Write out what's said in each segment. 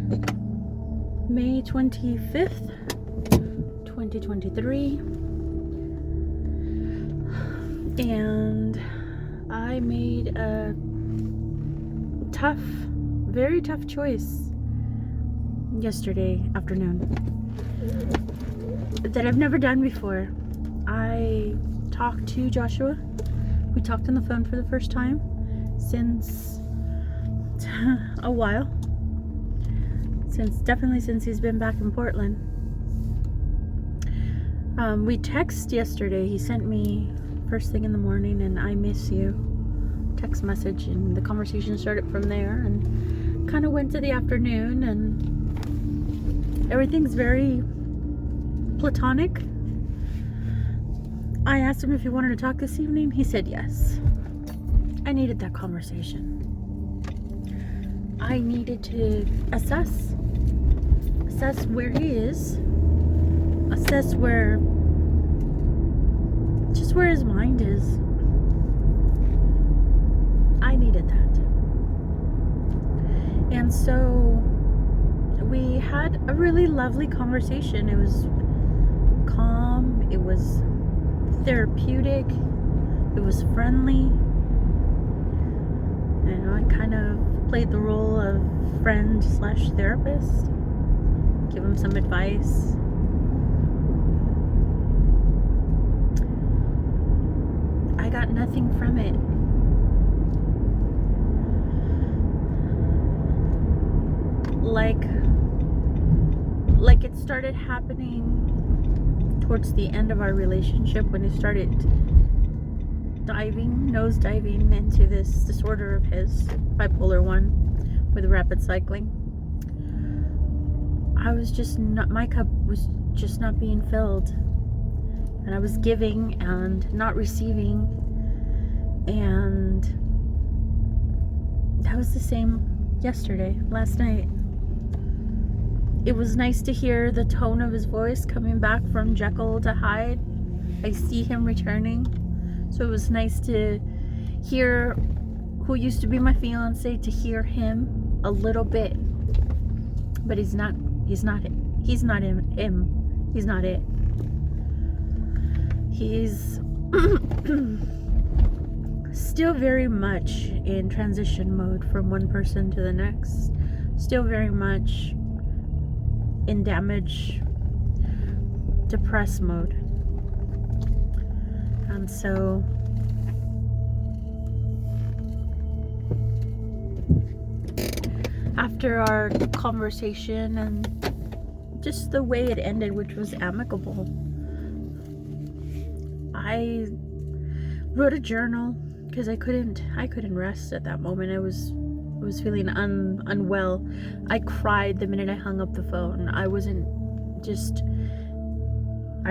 May 25th, 2023. And I made a very tough choice yesterday afternoon that I've never done before. I talked to Joshua. We talked on the phone for the first time since a while. Definitely since he's been back in Portland. We texted yesterday. He sent me first thing in the morning and "I miss you" text message, and the conversation started from there and kind of went to the afternoon, and everything's very platonic. I asked him if he wanted to talk this evening. He said yes. I needed that conversation. I needed to assess where he is, assess where his mind is. I needed that. And so we had a really lovely conversation. It was calm, it was therapeutic, it was friendly. You know, I kind of played the role of friend / therapist, give him some advice. I got nothing from it. Like it started happening towards the end of our relationship when he started nose diving into this disorder of his, bipolar 1 with rapid cycling. My cup was just not being filled, and I was giving and not receiving, and that was the same last night. It was nice to hear the tone of his voice coming back from Jekyll to Hyde. I see him returning. So it was nice to hear who used to be my fiance, to hear him a little bit. But he's not him. He's not it. He's still very much in transition mode from one person to the next. Still very much in damage, depressed mode. And so after our conversation and just the way it ended, which was amicable, I wrote a journal because I couldn't rest at that moment. I was feeling unwell. I cried the minute I hung up the phone. I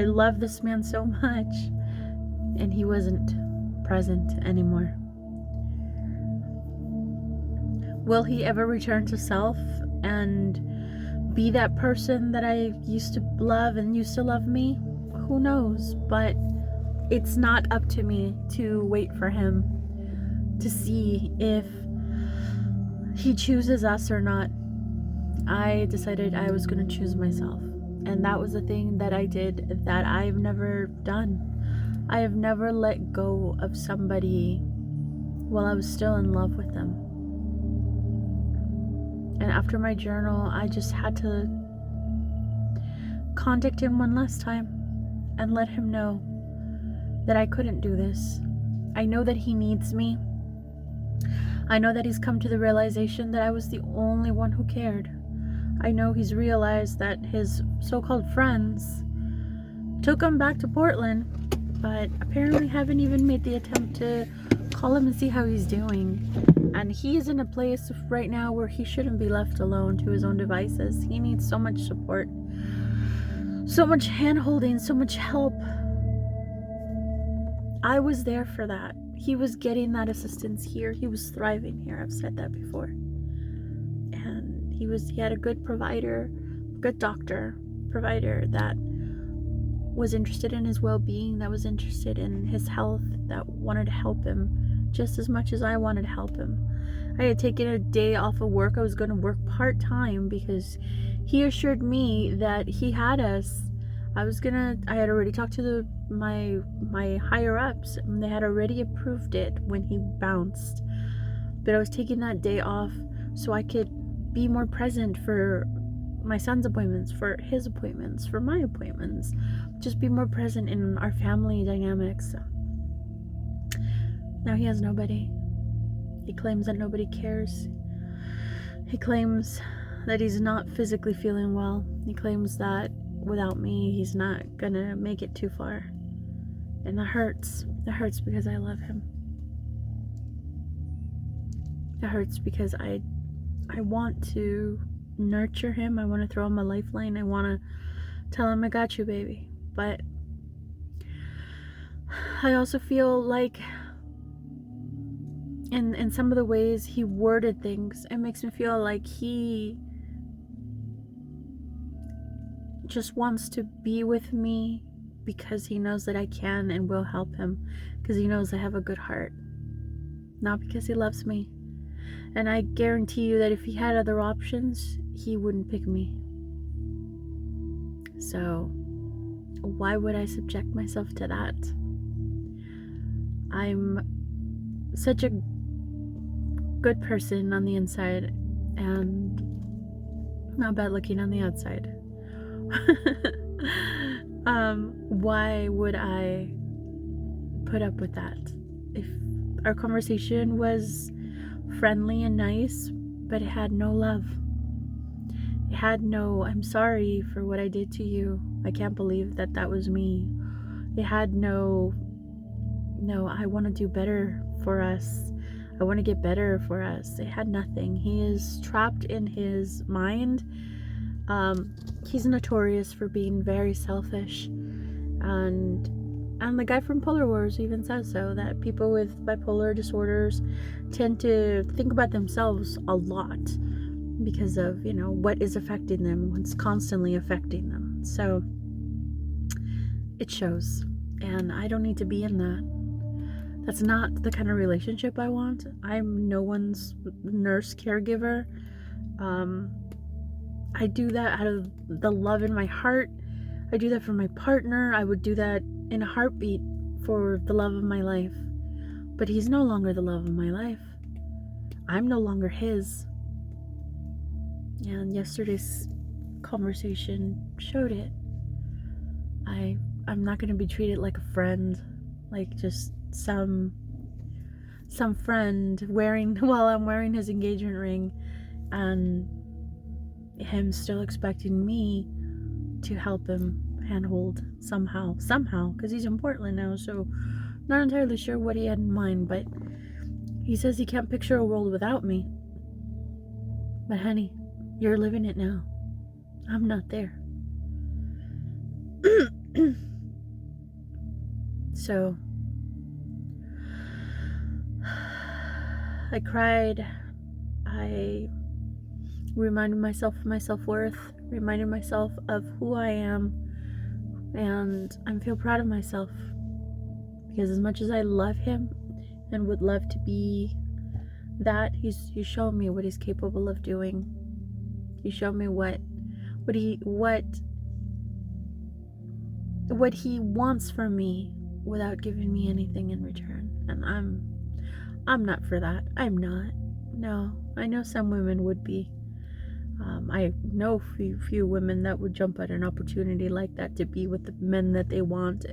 love this man so much, and he wasn't present anymore. Will he ever return to self and be that person that I used to love and used to love me? Who knows? But it's not up to me to wait for him to see if he chooses us or not. I decided I was going to choose myself. And that was the thing that I did that I've never done. I have never let go of somebody while I was still in love with them. And after my journal, I just had to contact him one last time and let him know that I couldn't do this. I know that he needs me. I know that he's come to the realization that I was the only one who cared. I know he's realized that his so-called friends took him back to Portland, but apparently haven't even made the attempt to call him and see how he's doing. And he is in a place right now where he shouldn't be left alone to his own devices. He needs so much support, so much hand-holding, so much help. I was there for that. He was getting that assistance here. He was thriving here. I've said that before. And he had a good provider, good doctor, provider that was interested in his well-being, that was interested in his health, that wanted to help him just as much as I wanted to help him. I had taken a day off of work. I was going to work part-time because he assured me that he had us. I had already talked to my higher ups, and they had already approved it when he bounced. But I was taking that day off so I could be more present for my son's appointments, for his appointments, for my appointments. Just be more present in our family dynamics. Now he has nobody. He claims that nobody cares. He claims that he's not physically feeling well. He claims that without me, he's not gonna make it too far. And that hurts. It hurts because I love him. It hurts because I want to nurture him. I want to throw him a lifeline. I want to tell him, I got you, baby. But I also feel like in some of the ways he worded things, it makes me feel like he just wants to be with me because he knows that I can and will help him, because he knows I have a good heart, not because he loves me. And I guarantee you that if he had other options, he wouldn't pick me. So why would I subject myself to that? I'm such a good person on the inside and not bad looking on the outside. Why would I put up with that? If our conversation was friendly and nice, but it had no love. It had no, I'm sorry for what I did to you. I can't believe that was me. It had no, I want to do better for us. I want to get better for us. It had nothing. He is trapped in his mind. He's notorious for being very selfish. And the guy from Polar Wars even says so, that people with bipolar disorders tend to think about themselves a lot because of, what is affecting them, what's constantly affecting them. So it shows, and I don't need to be in that. That's not the kind of relationship I want. I'm no one's nurse caregiver. I do that out of the love in my heart. I do that for my partner. I would do that in a heartbeat for the love of my life. But he's no longer the love of my life. I'm no longer his. And yesterday's conversation showed it. I'm not going to be treated like a friend, like just some friend while I'm wearing his engagement ring, and him still expecting me to help him handhold somehow, because he's in Portland now, so not entirely sure what he had in mind, but he says he can't picture a world without me. But honey, you're living it now. I'm not there. So I cried. I reminded myself of my self-worth, reminded myself of who I am, and I feel proud of myself, because as much as I love him and would love to be that, he's shown me what he's capable of doing. He showed me what he wants from me without giving me anything in return, and I'm not for that. I'm not. No, I know some women would be. I know few women that would jump at an opportunity like that to be with the men that they want,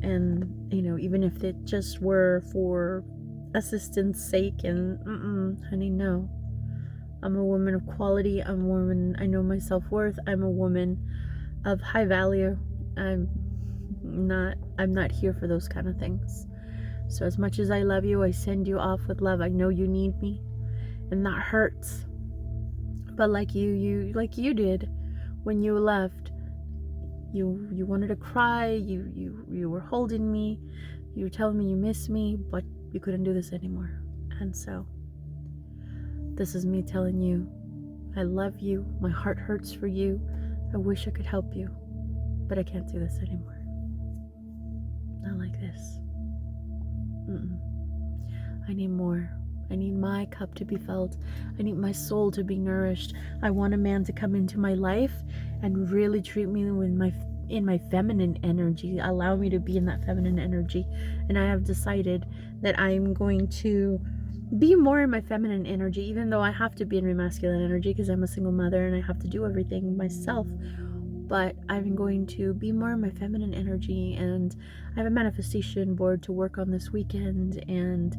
and even if it just were for assistance sake. And honey, no. I'm a woman of quality. I'm a woman. I know my self-worth. I'm a woman of high value. I'm not here for those kind of things. So as much as I love you, I send you off with love. I know you need me, and that hurts. But like you did when you left, you wanted to cry. You were holding me. You were telling me you miss me, but you couldn't do this anymore. And so this is me telling you, I love you. My heart hurts for you. I wish I could help you, but I can't do this anymore. Not like this. I need more. I need my cup to be filled. I need my soul to be nourished. I want a man to come into my life and really treat me in my feminine energy, allow me to be in that feminine energy. And I have decided that I'm going to be more in my feminine energy, even though I have to be in my masculine energy because I'm a single mother and I have to do everything myself. But I'm going to be more in my feminine energy, and I have a manifestation board to work on this weekend and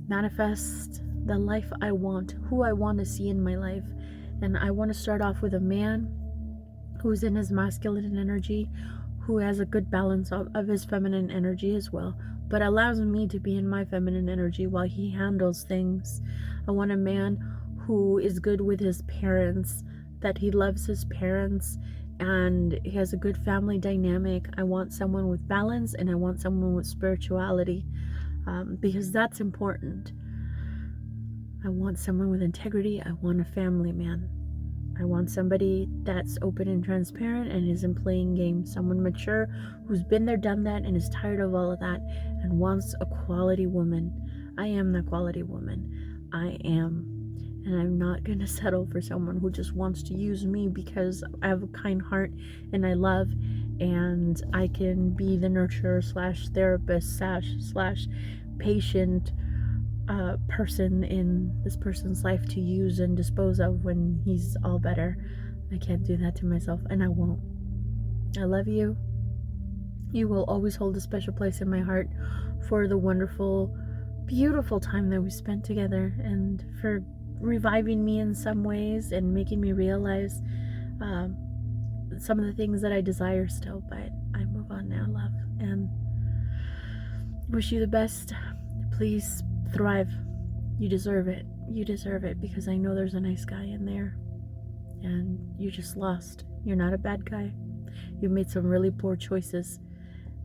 manifest the life I want, who I want to see in my life. And I want to start off with a man who's in his masculine energy, who has a good balance of his feminine energy as well, but allows me to be in my feminine energy while he handles things. I want a man who is good with his parents, that he loves his parents, and he has a good family dynamic. I want someone with balance, and I want someone with spirituality, because that's important. I want someone with integrity. I want a family man. I want somebody that's open and transparent and isn't playing games. Someone mature who's been there, done that, and is tired of all of that and wants a quality woman. I am that quality woman. I am. And I'm not going to settle for someone who just wants to use me because I have a kind heart and I love, and I can be the nurturer slash therapist slash patient person in this person's life to use and dispose of when he's all better. I can't do that to myself, and I won't. I love you. You will always hold a special place in my heart for the wonderful, beautiful time that we spent together, and for reviving me in some ways and making me realize some of the things that I desire still. But I move on now, love, and wish you the best. Please thrive. You deserve it. You deserve it, because I know there's a nice guy in there, and you just lost. You're not a bad guy. You've made some really poor choices.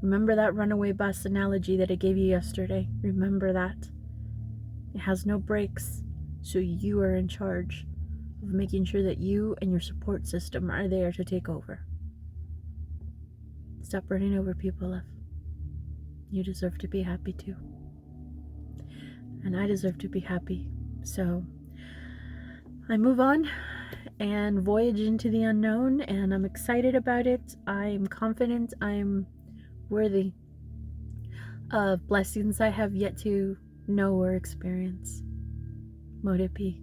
Remember that runaway bus analogy that I gave you yesterday? Remember that. It has no brakes, so you are in charge of making sure that you and your support system are there to take over. Stop running over people, love. You deserve to be happy too. And I deserve to be happy. So I move on and voyage into the unknown, and I'm excited about it. I'm confident. I'm worthy of blessings I have yet to know or experience. Mote it be.